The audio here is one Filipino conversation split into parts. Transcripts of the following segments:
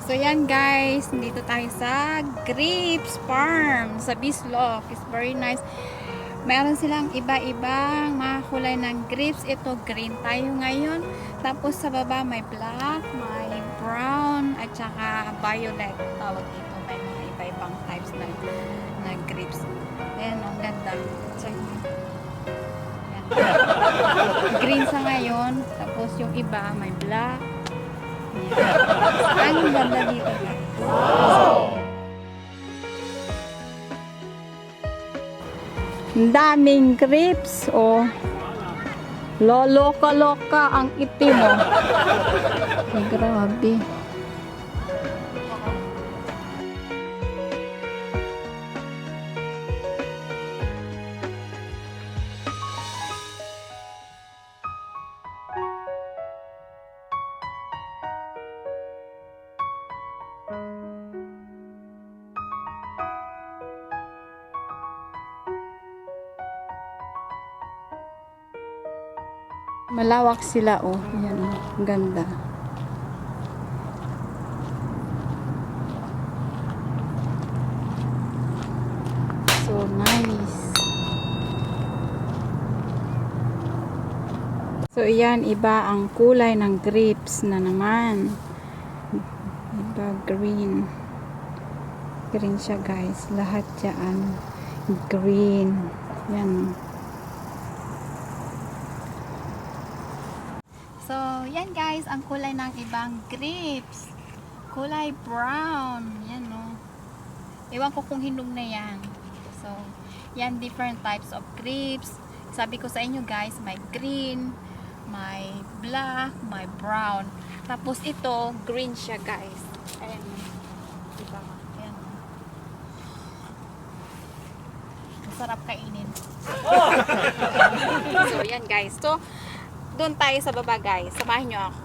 So yan guys, dito tayo sa grapes farm sa Bislok. It's very nice. Meron silang iba-ibang mga kulay ng grapes. Ito green tayo ngayon. Tapos sa baba may black, may brown, at saka violet. Tawag dito. May mga iba-ibang types na grapes. Ayan, ang ganda. So, ayan. Green sa ngayon. Tapos yung iba may black. Ayan. Ang ganda dito. Wow! Daming grapes, oh. Loloka-loka ang itim, oh. Ay, grabe. Malawak sila, oh. Yan, oh. Ganda. So nice. So yan, iba ang kulay ng grapes na naman. Iba green. Green siya, guys. Lahat yan green. Yan. So, yan guys, ang kulay ng ibang grapes. Kulay brown. Yan, no. Ewan ko kung hinog na yan. So, yan, different types of grapes. Sabi ko sa inyo guys, may green, may black, may brown. Tapos ito, green siya guys. Ayan. Diba? Ayan. Masarap kainin. So, yan guys. So, doon tayo sa baba guys. Samahin nyo ako.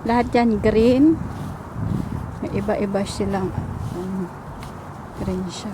Lahat yan green. May iba-iba silang green siya.